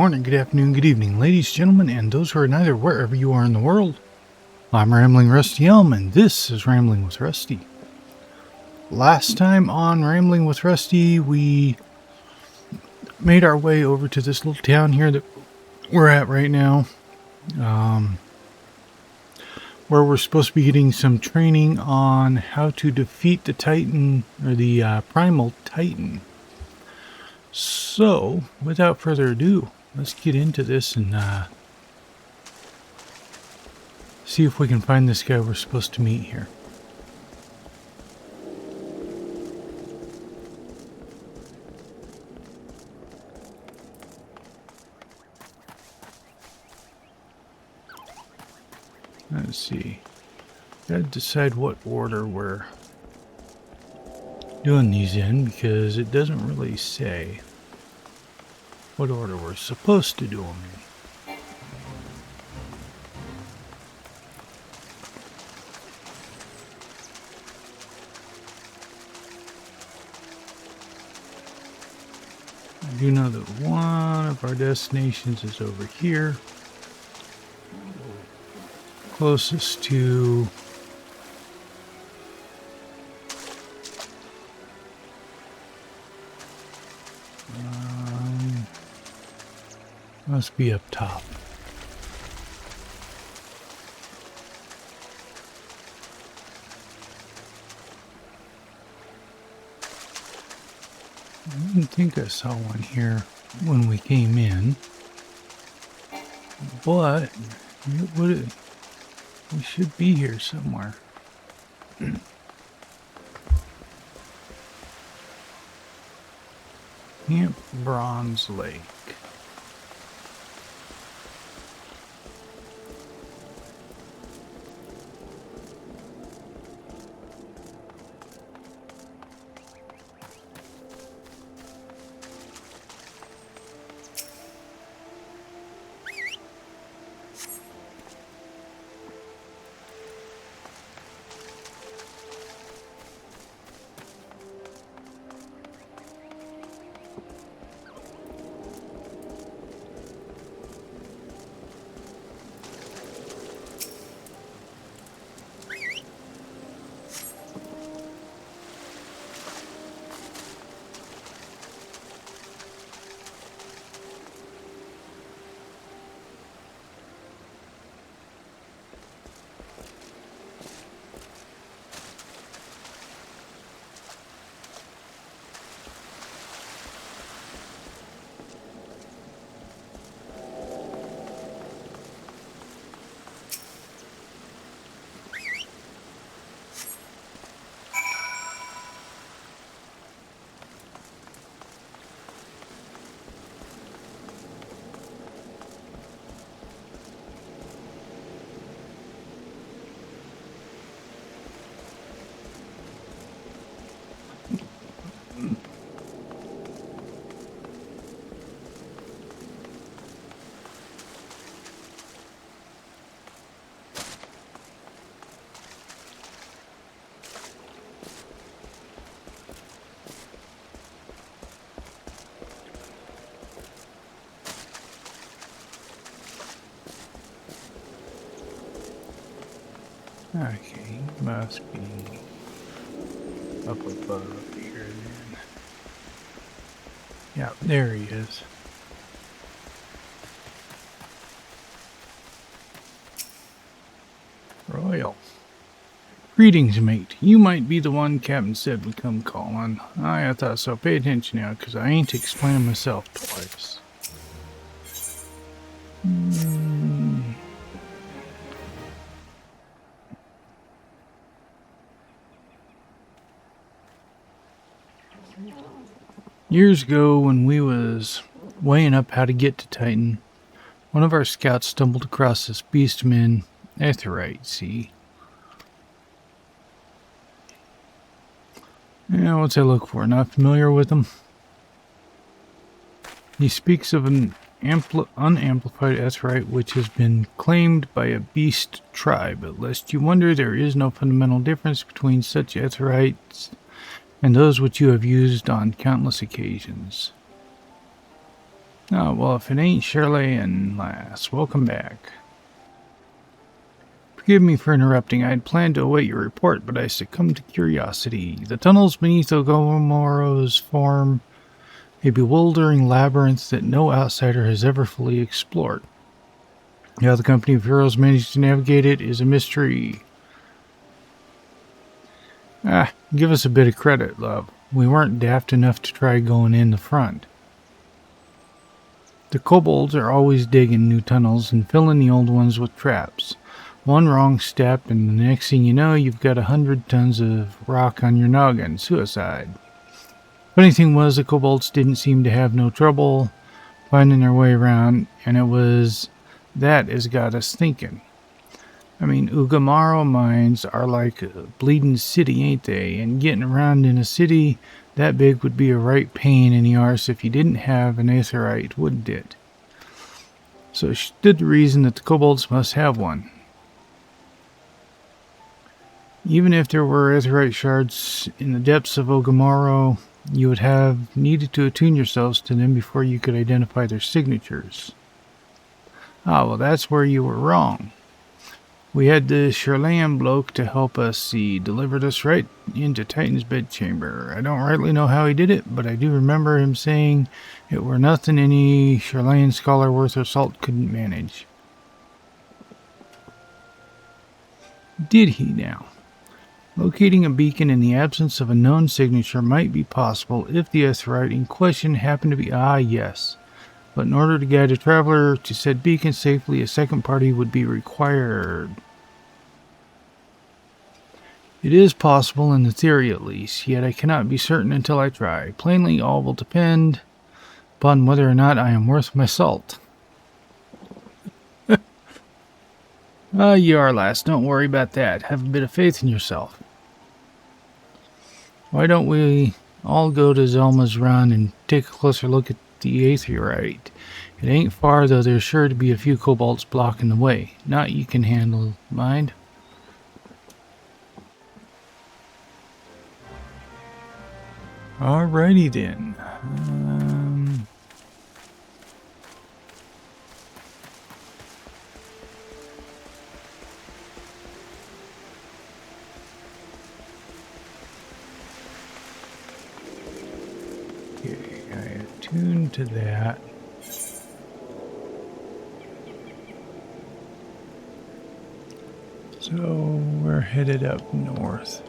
morning, good afternoon, good evening, ladies, gentlemen, and those who are neither wherever you are in the world. I'm Rambling Rusty Elm, and this is Rambling with Rusty. Last time on Rambling with Rusty, we made our way over to this little town here that we're at right now, where we're supposed to be getting some training on how to defeat the Titan, or the Primal Titan. So, without further ado, let's get into this and see if we can find this guy we're supposed to meet here. Let's see. Gotta decide what order we're doing these in, because it doesn't really say what order we're supposed to do them in. I do know that one of our destinations is over here, closest to must be up top. I didn't think I saw one here when we came in, but we should be here somewhere. Camp Bronze Lake. Okay, must be up above here then. Yeah, there he is. Royal. Greetings, mate. You might be the one Captain said would come calling. I thought so. Pay attention now, because I ain't explaining myself twice. Years ago, when we was weighing up how to get to Titan, one of our scouts stumbled across this beastman, Aetheryte, see? Yeah, what's I look for? Not familiar with him? He speaks of an unamplified Aetheryte which has been claimed by a beast tribe. But lest you wonder, there is no fundamental difference between such Aetherytes and those which you have used on countless occasions. Oh, well, if it ain't Shirley and Lass, welcome back. Forgive me for interrupting. I had planned to await your report, but I succumbed to curiosity. The tunnels beneath Ogomoro's form a bewildering labyrinth that no outsider has ever fully explored. How the company of heroes managed to navigate it is a mystery. Give us a bit of credit, love. We weren't daft enough to try going in the front. The kobolds are always digging new tunnels and filling the old ones with traps. One wrong step, and the next thing you know, you've got 100 tons of rock on your noggin. Suicide. Funny thing was, the kobolds didn't seem to have no trouble finding their way around, and it was that as got us thinking. I mean, Ugamaro mines are like a bleeding city, ain't they? And getting around in a city that big would be a right pain in the arse if you didn't have an aetheryte, wouldn't it? So it stood to reason that the kobolds must have one. Even if there were aetheryte shards in the depths of Ugamaro, you would have needed to attune yourselves to them before you could identify their signatures. Well, that's where you were wrong. We had the Shirlan bloke to help us. He delivered us right into Titan's bedchamber. I don't rightly know how he did it, but I do remember him saying it were nothing any Shirlan scholar worth her salt couldn't manage. Did he now? Locating a beacon in the absence of a known signature might be possible if the aetheryte in question happened to be... yes. But in order to guide a traveler to said beacon safely, a second party would be required. It is possible in the theory at least, yet I cannot be certain until I try. Plainly, all will depend upon whether or not I am worth my salt. You are, lass. Don't worry about that. Have a bit of faith in yourself. Why don't we all go to Zelma's run and take a closer look at the aetheryte? It ain't far, though there's sure to be a few kobolds blocking the way. Not you can handle, mind. Alrighty then. Okay, I attuned to that. So we're headed up north.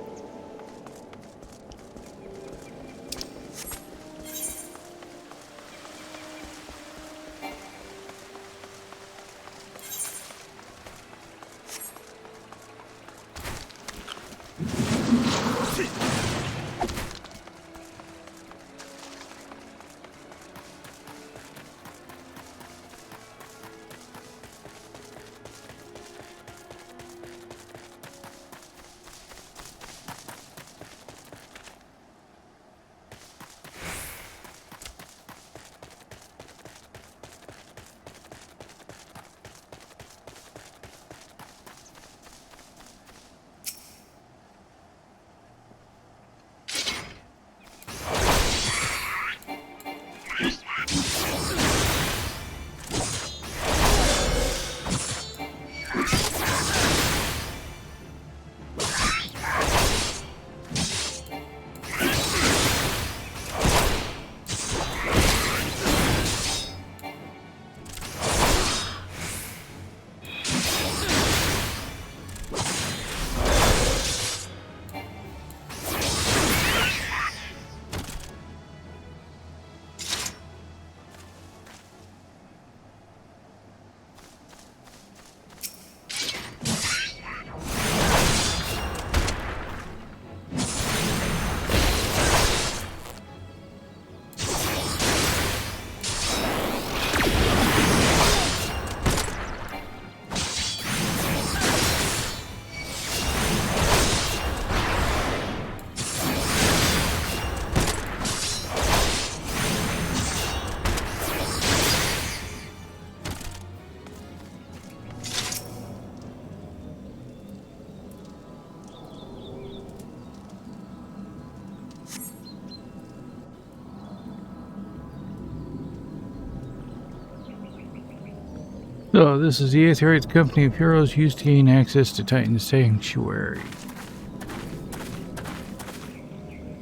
So, this is the Aetherite Company of Heroes used to gain access to Titan's Sanctuary.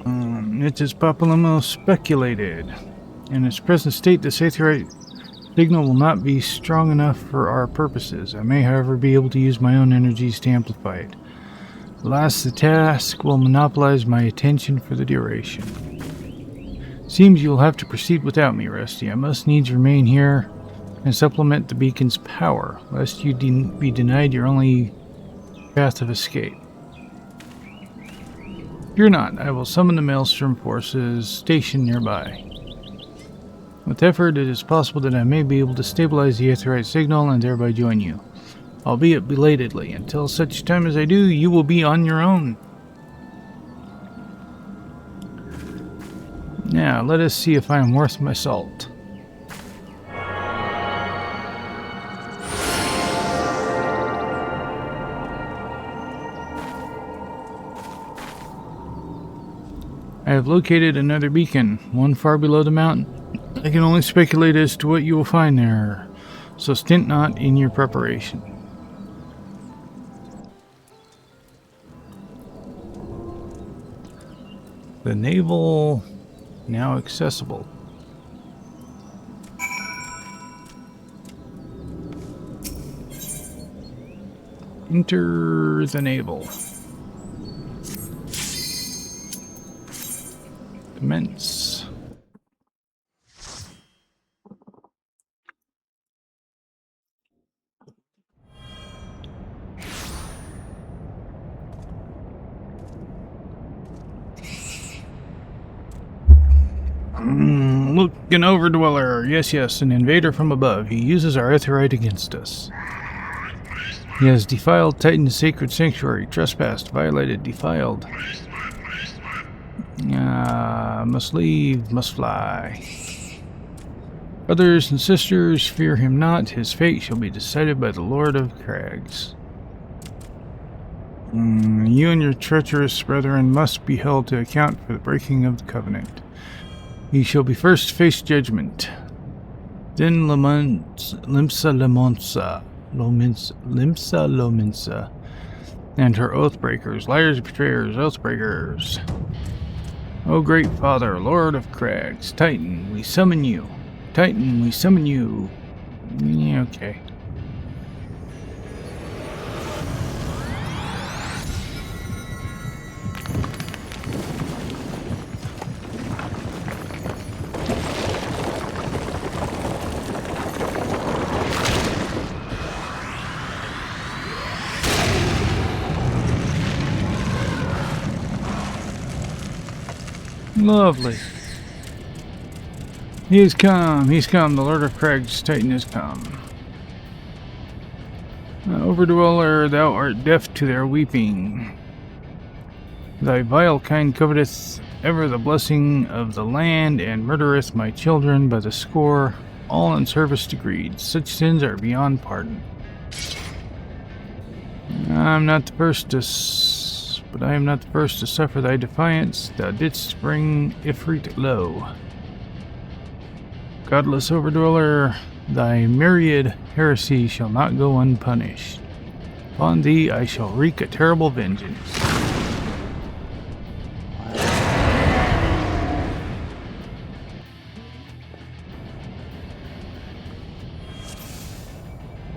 It is popularly speculated. In its present state, this Aetherite signal will not be strong enough for our purposes. I may, however, be able to use my own energies to amplify it. Alas, the task will monopolize my attention for the duration. Seems you'll have to proceed without me, Rusty. I must needs remain here and supplement the beacon's power, lest you be denied your only path of escape. Fear not, I will summon the Maelstrom forces stationed nearby. With effort, it is possible that I may be able to stabilize the Aetherite signal and thereby join you, albeit belatedly. Until such time as I do, you will be on your own. Now, let us see if I am worth my salt. I have located another beacon, one far below the mountain. I can only speculate as to what you will find there, so stint not in your preparation. The Navel now accessible. Enter the Navel. Commence. Look, an overdweller. Yes, an invader from above. He uses our Aetherite against us. He has defiled Titan's sacred sanctuary. Trespassed, violated, defiled. Must leave, must fly. Brothers and sisters, fear him not. His fate shall be decided by the Lord of Crags. You and your treacherous brethren must be held to account for the breaking of the covenant. Ye shall be first to face judgment. Then Limsa Lominsa, and her oathbreakers, liars, betrayers, oathbreakers. O great Father, Lord of Crags, Titan, we summon you. Titan, we summon you. Yeah, okay. Lovely. He has come, the Lord of Crags, Titan has come. Overdweller, thou art deaf to their weeping. Thy vile kind coveteth ever the blessing of the land, and murdereth my children by the score, all in service to greed. Such sins are beyond pardon. I am not the first to suffer thy defiance. Thou didst bring Ifrit low. Godless overdweller, thy myriad heresy shall not go unpunished. Upon thee I shall wreak a terrible vengeance.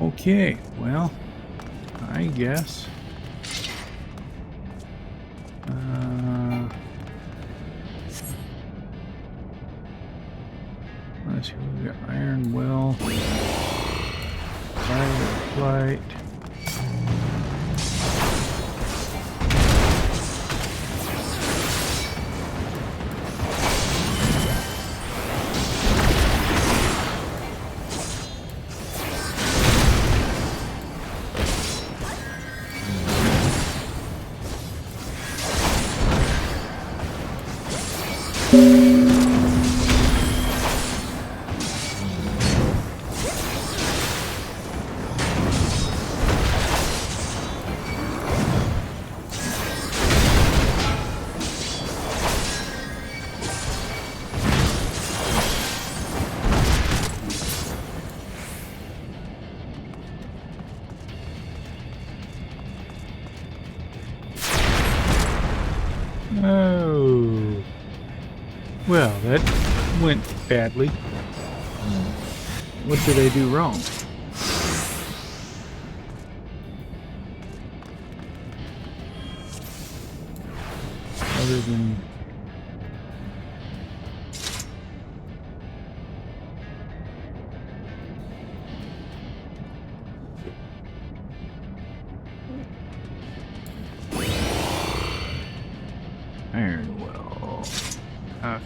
Okay, well, I guess. Let's see, we got Iron Will, Violet Flight. Well, that went badly. What did I do wrong? Other than... Iron well. Okay.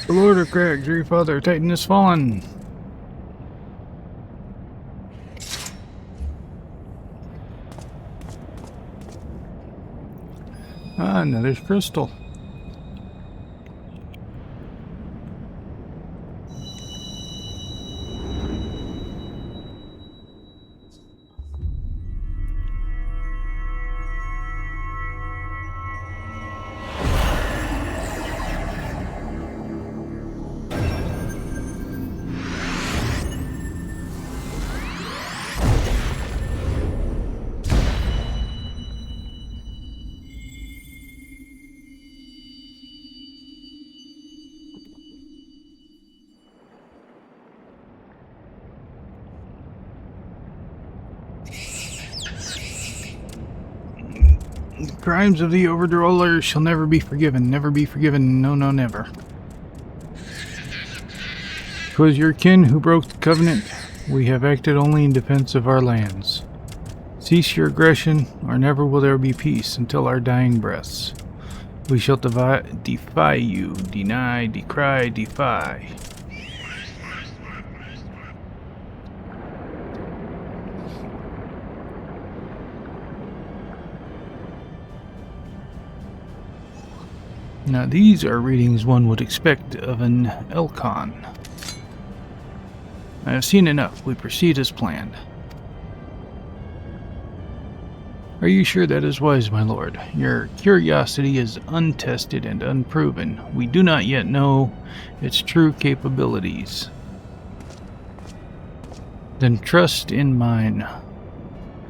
The Lord of Crags, your father Titan is fallen. Ah, another crystal. The crimes of the Overdroller shall never be forgiven. Never be forgiven. No, no, never. 'Twas your kin who broke the covenant. We have acted only in defense of our lands. Cease your aggression, or never will there be peace until our dying breaths. We shall defy you. Deny, decry, defy. Now these are readings one would expect of an Elcon. I have seen enough. We proceed as planned. Are you sure that is wise, my lord? Your curiosity is untested and unproven. We do not yet know its true capabilities. Then trust in mine.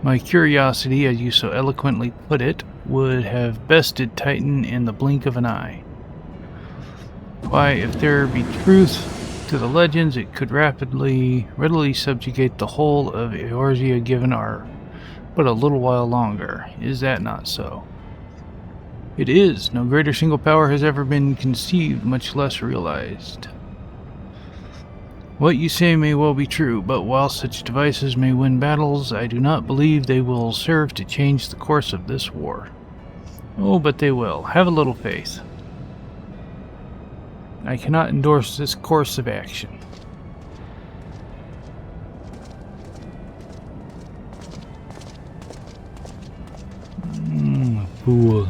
My curiosity, as you so eloquently put it, would have bested Titan in the blink of an eye. Why, if there be truth to the legends, it could readily subjugate the whole of Eorzea given our but a little while longer. Is that not so? It is. No greater single power has ever been conceived, much less realized. What you say may well be true, but while such devices may win battles, I do not believe they will serve to change the course of this war. Oh, but they will. Have a little faith. I cannot endorse this course of action. Fool.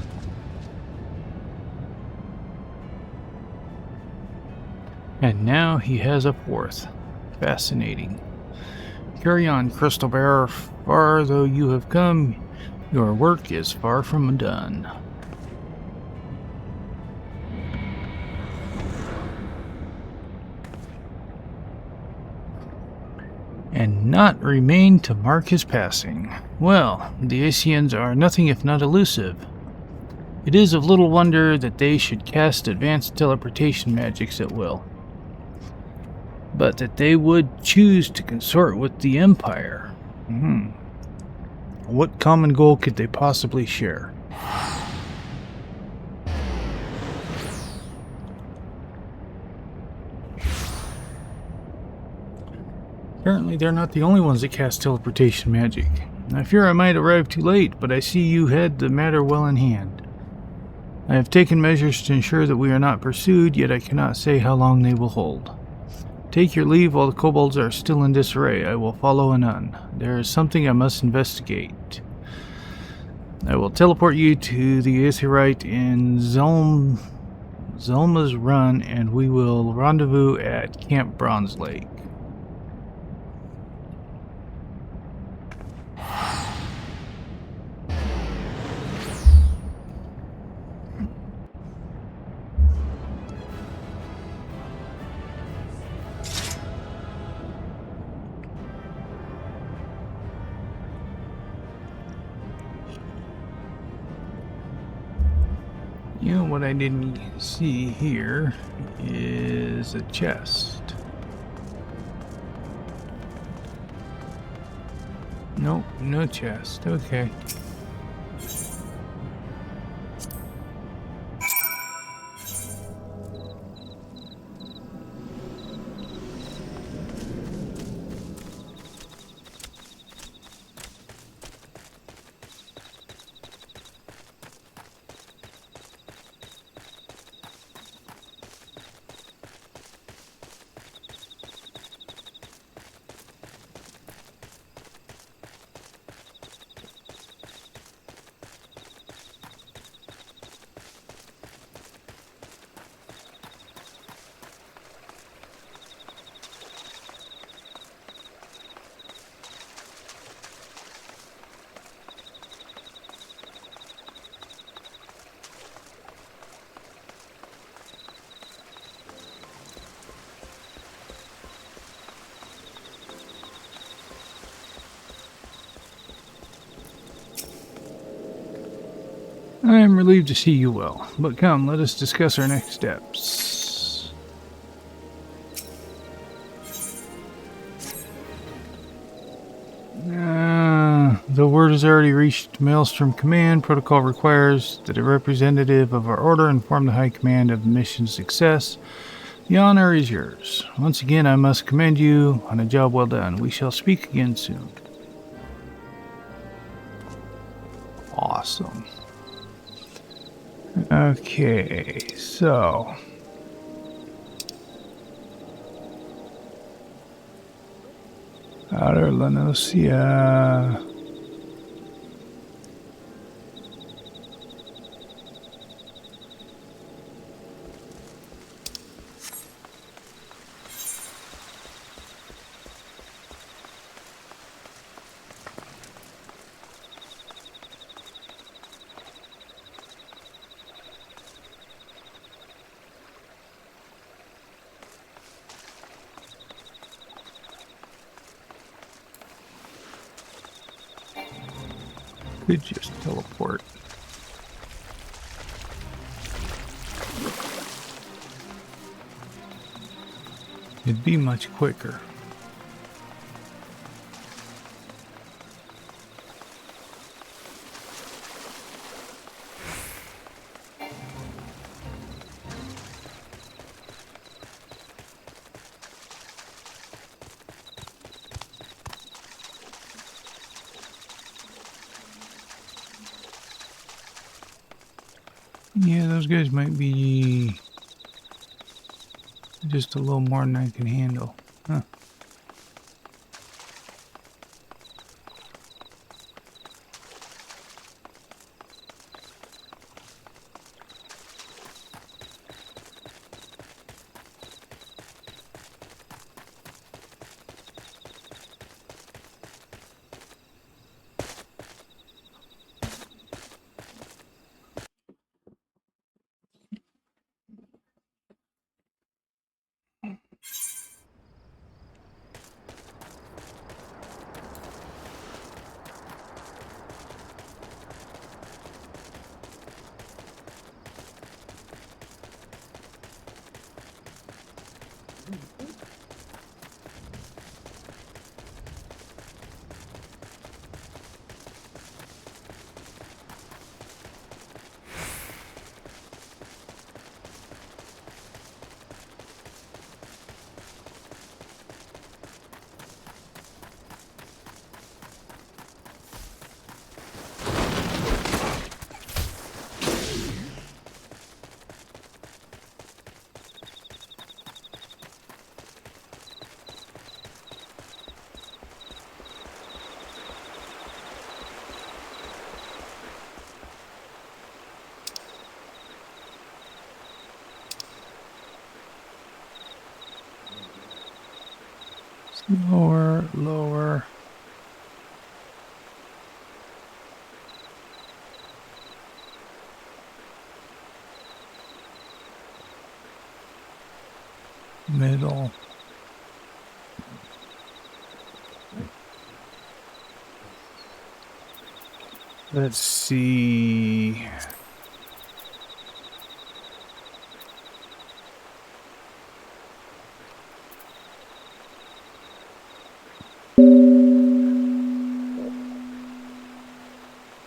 And now he has a fourth. Fascinating. Carry on, Crystal Bearer. Far though you have come, your work is far from done. And not remain to mark his passing. Well, the Ascians are nothing if not elusive. It is of little wonder that they should cast advanced teleportation magics at will. But that they would choose to consort with the Empire. What common goal could they possibly share? Apparently they're not the only ones that cast teleportation magic. I fear I might arrive too late, but I see you had the matter well in hand. I have taken measures to ensure that we are not pursued, yet I cannot say how long they will hold. Take your leave while the kobolds are still in disarray. I will follow anon. There is something I must investigate. I will teleport you to the Aetheryte in Zelma's Run, and we will rendezvous at Camp Bronze Lake. You know what I didn't see here is a chest. Nope, no chest. Okay. I am relieved to see you well, but come, let us discuss our next steps. The word has already reached Maelstrom Command. Protocol requires that a representative of our order inform the High Command of the mission's success. The honor is yours. Once again, I must commend you on a job well done. We shall speak again soon. Awesome. Okay, so... Outer Lenosia... Could just teleport. It'd be much quicker. Yeah, those guys might be just a little more than I can handle. Huh. Lower, lower. Middle. Let's see.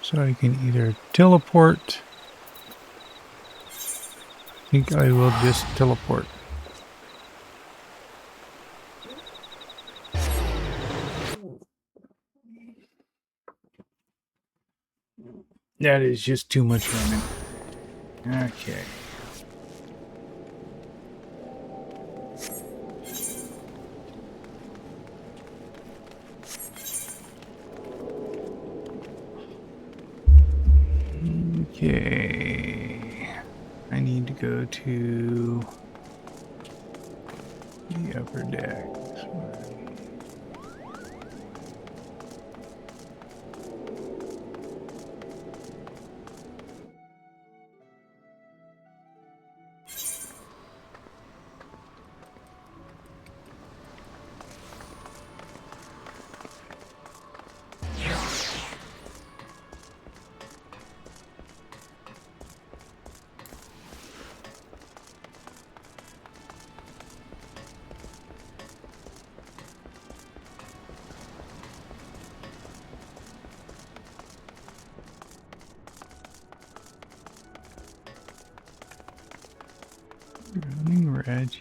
So I can either teleport. I think I will just teleport. That is just too much running. Okay. Okay. I need to go to the upper deck.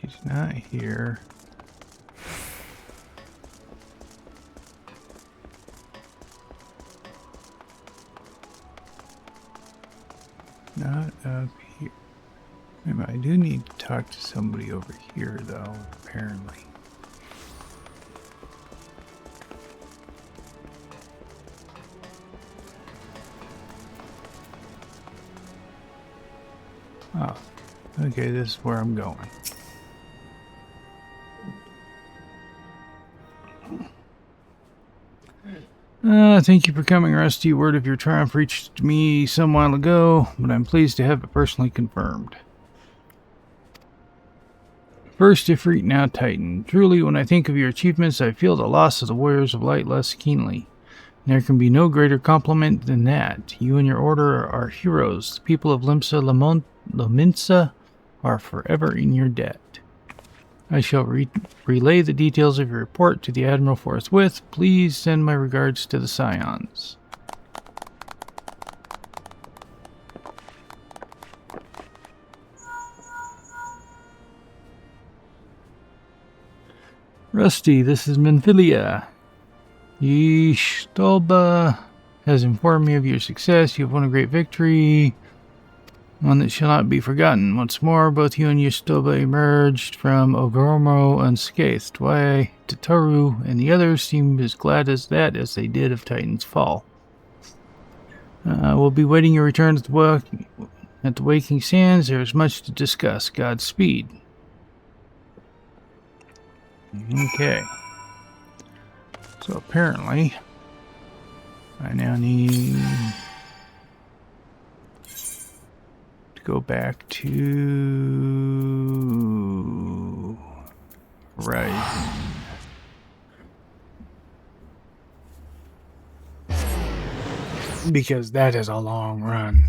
She's not here. Not up here. I do need to talk to somebody over here, though, apparently. Oh, okay, this is where I'm going. Thank you for coming, Rusty. Word of your triumph reached me some while ago, but I'm pleased to have it personally confirmed. First Ifrit, now Titan. Truly, when I think of your achievements, I feel the loss of the Warriors of Light less keenly. There can be no greater compliment than that. You and your order are heroes. The people of Lominsa are forever in your debt. I shall relay the details of your report to the Admiral forthwith. Please send my regards to the Scions. Rusty, this is Minfilia. Yishtolba has informed me of your success. You have won a great victory, one that shall not be forgotten. Once more, both you and Yishtolba emerged from Ogoromo unscathed. Why, Tataru and the others seemed as glad as they did of Titan's fall. We'll be waiting your return at the Waking Sands. There is much to discuss. Godspeed. Okay. So apparently, I now need to go back to Horizon. Because that is a long run.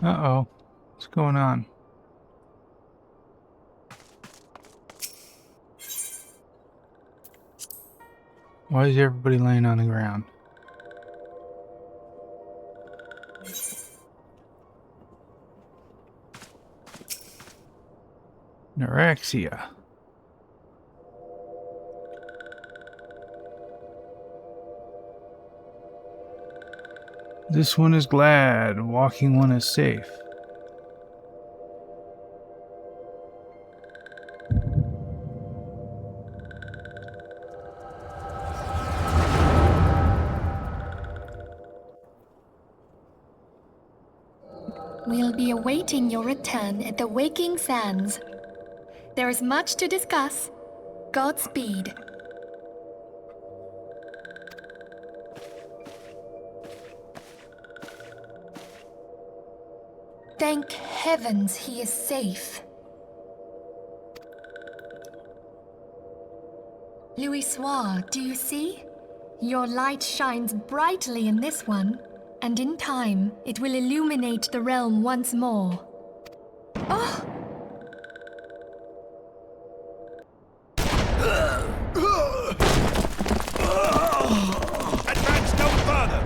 Uh-oh. What's going on? Why is everybody laying on the ground? Neuraxia. This one is glad, walking one is safe. We'll be awaiting your return at the Waking Sands. There is much to discuss. Godspeed. Thank heavens he is safe. Louisoix, do you see? Your light shines brightly in this one, and in time it will illuminate the realm once more. Oh! Advance no further!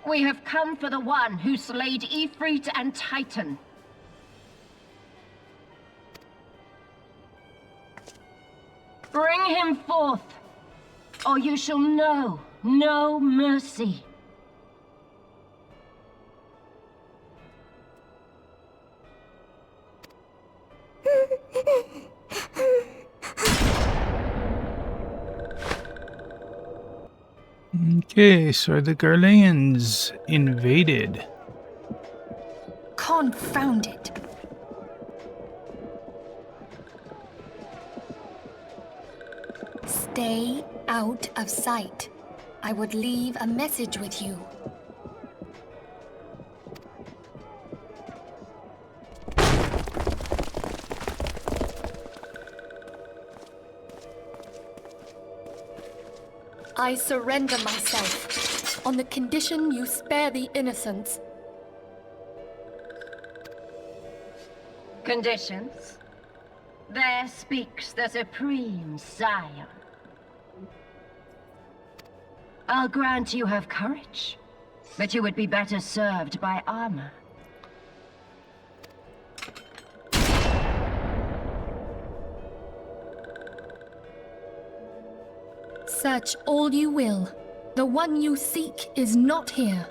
We have come for the one who slayed Ifrit and Titan. Bring him forth, or you shall know no mercy. Okay, so the Garleans invaded. Confound it. Stay out of sight. I would leave a message with you. I surrender myself, on the condition you spare the innocents. Conditions? There speaks the Supreme Sire. I'll grant you have courage, but you would be better served by armor. Search all you will. The one you seek is not here.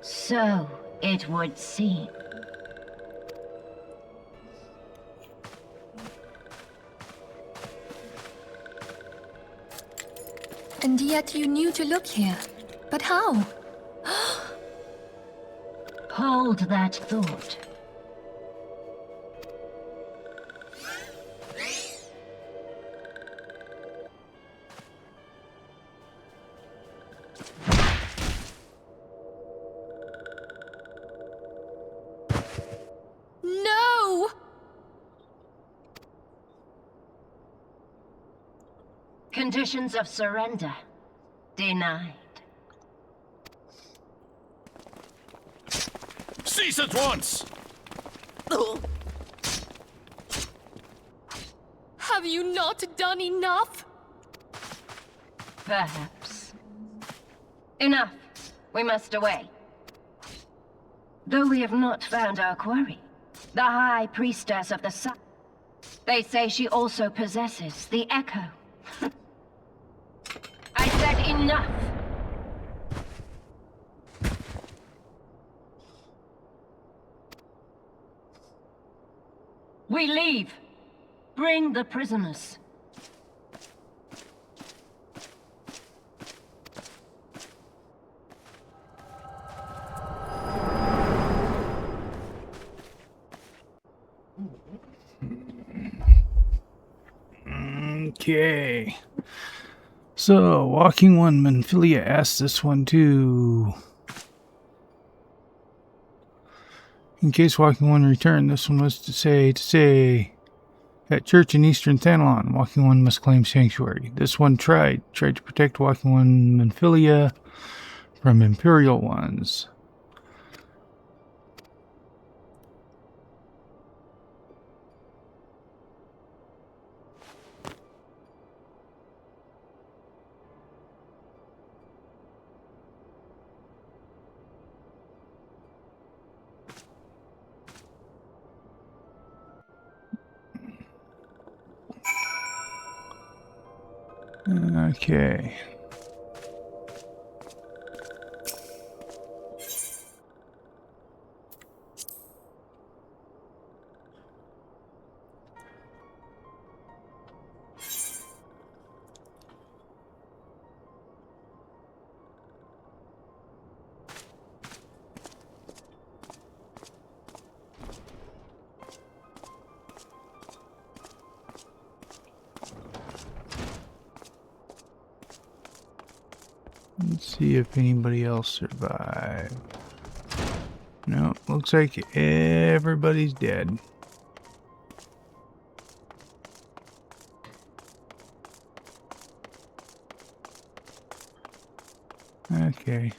So it would seem. And yet you knew to look here. But how? Hold that thought. No! Conditions of surrender. Denied. Cease at once! Have you not done enough? Perhaps. Enough. We must away. Though we have not found our quarry, the High Priestess of the Sun, they say she also possesses the Echo. I said enough! We leave. Bring the prisoners. Okay. So, Walking One, Minfilia asked this one too. In case Walking One returned, this one was to say, at church in Eastern Thanalon, Walking One must claim sanctuary. This one tried to protect Walking One Minfilia from Imperial ones. Okay. See if anybody else survived. No, looks like everybody's dead. Okay.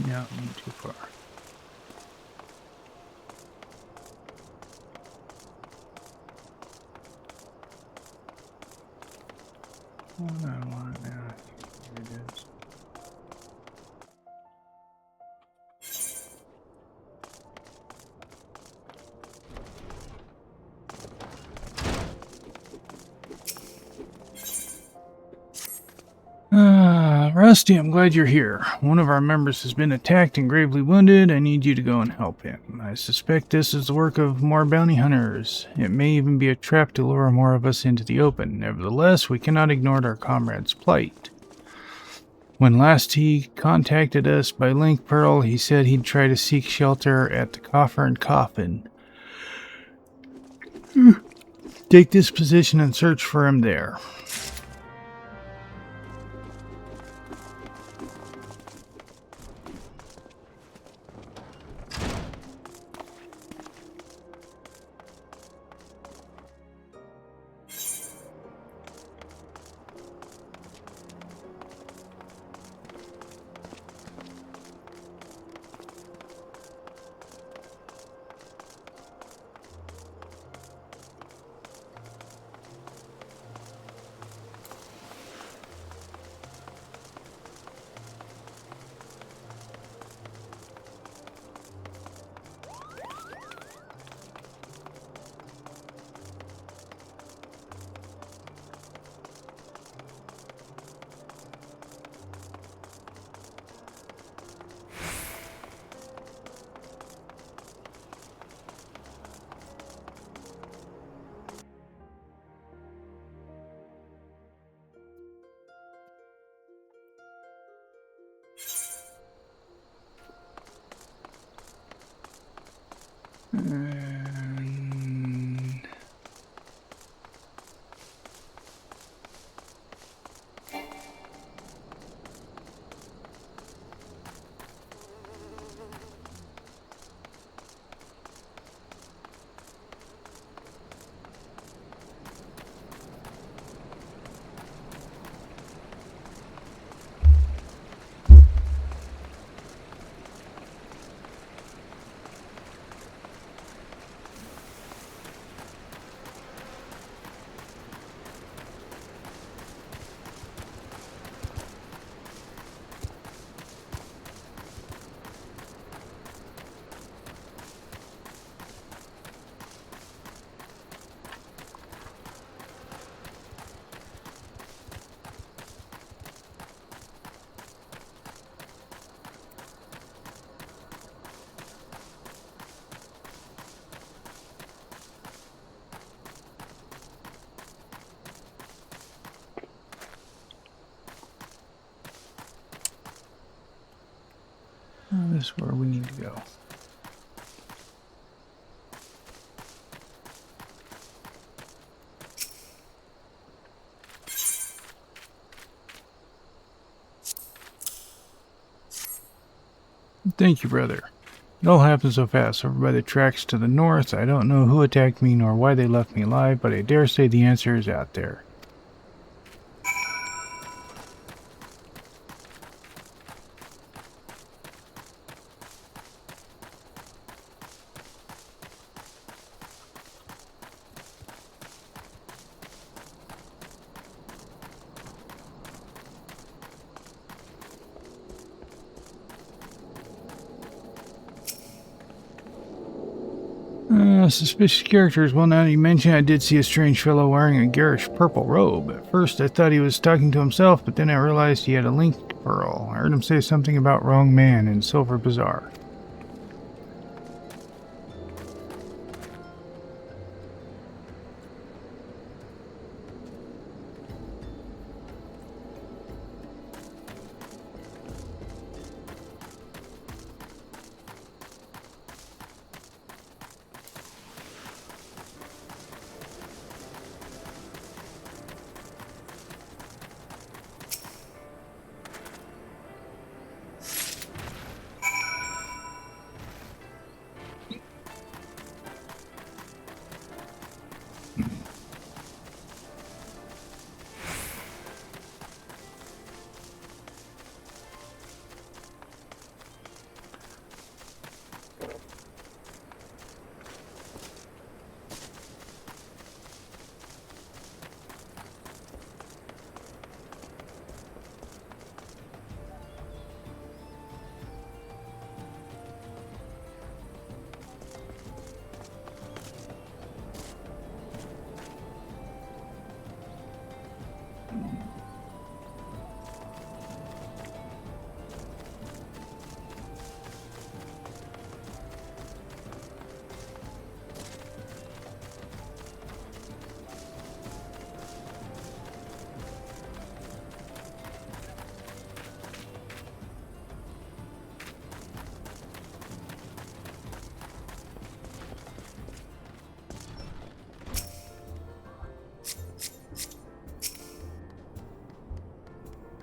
Yeah, I went too far. What I want now. Here it is. Rusty, I'm glad you're here. One of our members has been attacked and gravely wounded. I need you to go and help him. I suspect this is the work of more bounty hunters. It may even be a trap to lure more of us into the open. Nevertheless, we cannot ignore our comrade's plight. When last he contacted us by Link Pearl, he said he'd try to seek shelter at the Coffer and Coffin. take this position and search for him there. This is where we need to go. Thank you, brother. It all happened so fast. Over by the tracks to the north, I don't know who attacked me nor why they left me alive, but I dare say the answer is out there. Suspicious characters. Well, now that you mention, I did see a strange fellow wearing a garish purple robe. At first, I thought he was talking to himself, but then I realized he had a linked pearl. I heard him say something about wrong man in Silver Bazaar.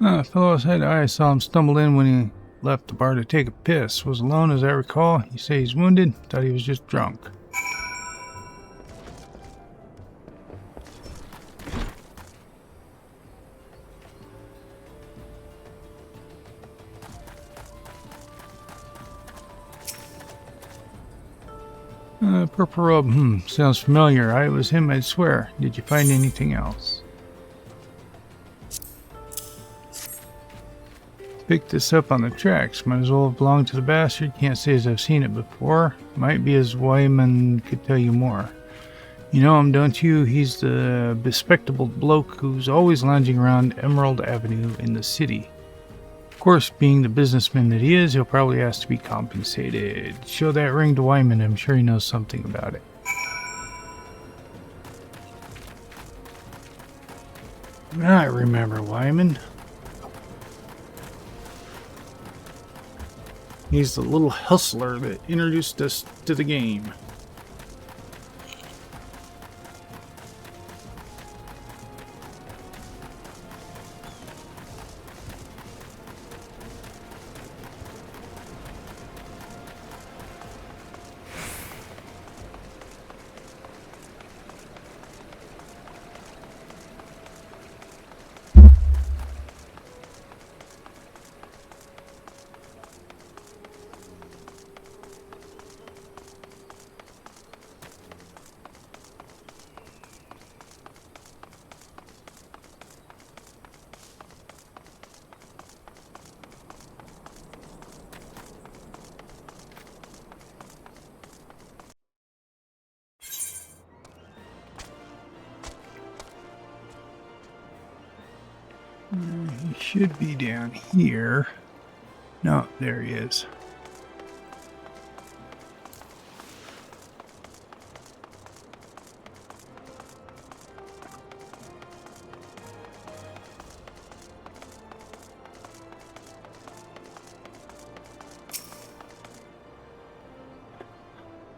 Fellow said I saw him stumble in when he left the bar to take a piss. Was alone, as I recall. You say he's wounded? Thought he was just drunk. Purple robe, sounds familiar. It was him, I'd swear. Did you find anything else? Picked this up on the tracks. Might as well have belonged to the bastard. Can't say as I've seen it before. Might be as Wyman could tell you more. You know him, don't you? He's the bespectacled bloke who's always lounging around Emerald Avenue in the city. Of course, being the businessman that he is, he'll probably ask to be compensated. Show that ring to Wyman. I'm sure he knows something about it. I remember Wyman. He's the little hustler that introduced us to the game. He should be down here. No, there he is.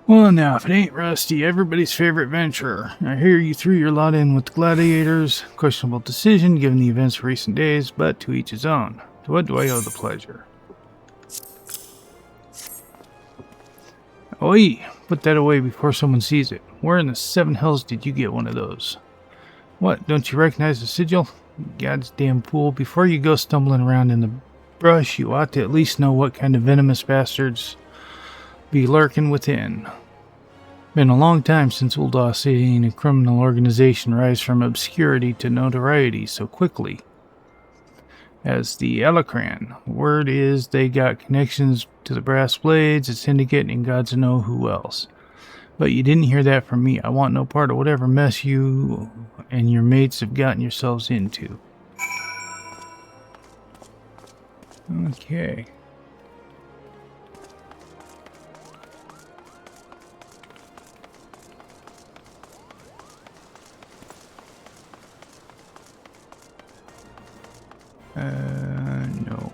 Well, now, if it ain't Rusty, everybody's favorite venturer. I hear you threw your lot in with the gladiators. Questionable decision given the events of recent days, but to each his own. To what do I owe the pleasure? Oi! Put that away before someone sees it. Where in the seven hells did you get one of those? What, don't you recognize the sigil? God's damn fool, before you go stumbling around in the brush, you ought to at least know what kind of venomous bastards be lurking within. Been a long time since Uldah seen a criminal organization rise from obscurity to notoriety so quickly as the Alacran. Word is they got connections to the Brass Blades, a syndicate, and gods know who else. But you didn't hear that from me. I want no part of whatever mess you and your mates have gotten yourselves into. Okay. No.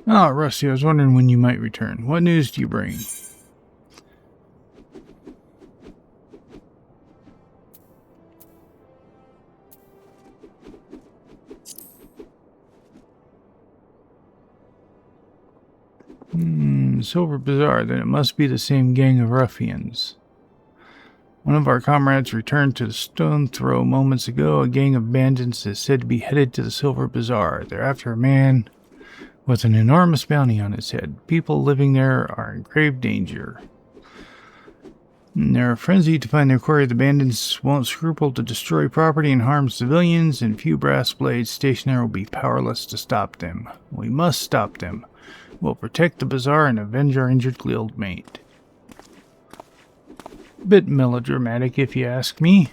Ah, Rusty, I was wondering when you might return. What news do you bring? Silver Bazaar, then it must be the same gang of ruffians. One of our comrades returned to the stone throw moments ago. A gang of bandits is said to be headed to the Silver Bazaar. They're after a man with an enormous bounty on his head. People living there are in grave danger. They're frenzied to find their quarry. The bandits won't scruple to destroy property and harm civilians, and few Brass Blades stationed there will be powerless to stop them. We must stop them. We'll protect the bazaar and avenge our injured guildmate. Bit melodramatic, if you ask me.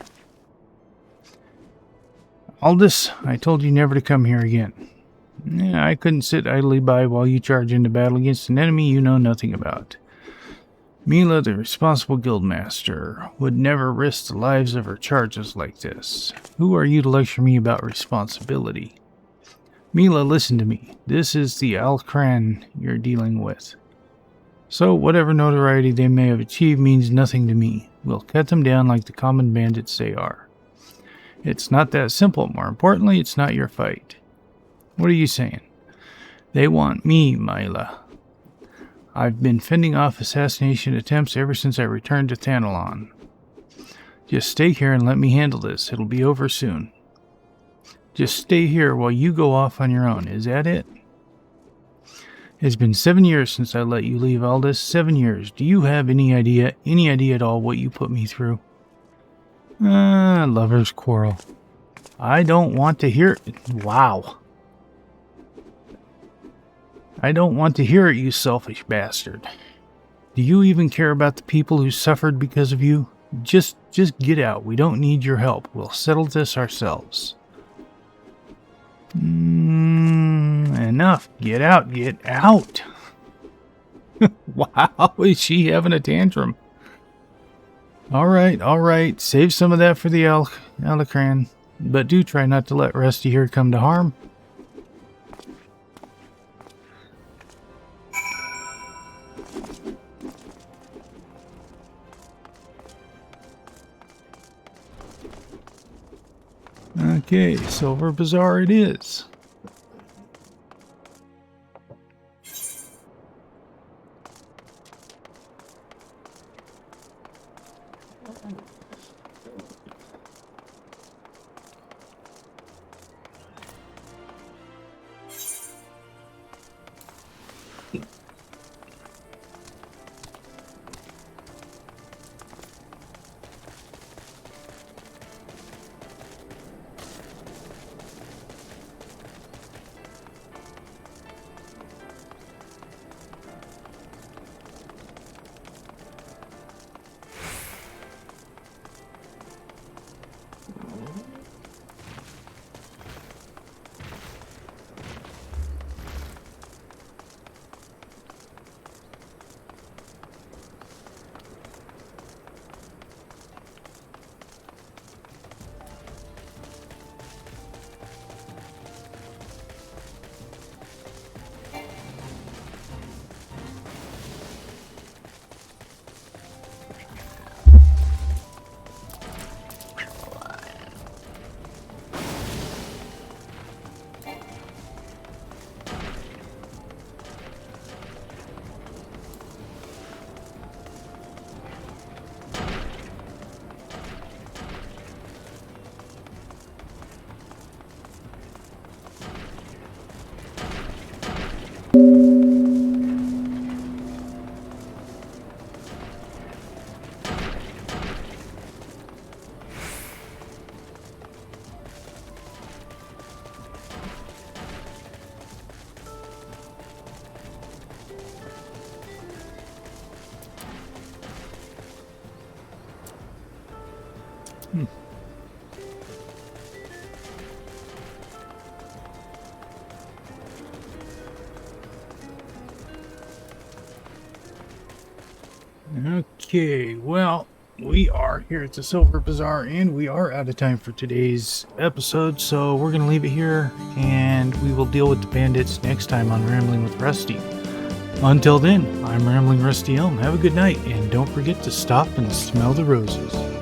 Aldous, I told you never to come here again. I couldn't sit idly by while you charge into battle against an enemy you know nothing about. Mila, the responsible guildmaster, would never risk the lives of her charges like this. Who are you to lecture me about responsibility? Mila, listen to me. This is the Alcran you're dealing with. So whatever notoriety they may have achieved means nothing to me. We'll cut them down like the common bandits they are. It's not that simple. More importantly, it's not your fight. What are you saying? They want me, Mila. I've been fending off assassination attempts ever since I returned to Thanalon. Just stay here and let me handle this. It'll be over soon. Just stay here while you go off on your own. Is that it? It's been 7 years since I let you leave, Aldous. 7 years. Do you have any idea at all what you put me through? Lover's quarrel. I don't want to hear it. Wow. I don't want to hear it, you selfish bastard. Do you even care about the people who suffered because of you? Just get out. We don't need your help. We'll settle this ourselves. Enough. Get out. Get out. Wow, is she having a tantrum? All right. Save some of that for the Alacran. But do try not to let Rusty here come to harm. Okay, Silver Bazaar it is. Okay, well, we are here at the Silver Bazaar, and we are out of time for today's episode, so we're going to leave it here, and we will deal with the bandits next time on Rambling with Rusty. Until then, I'm Rambling Rusty Elm. Have a good night, and don't forget to stop and smell the roses.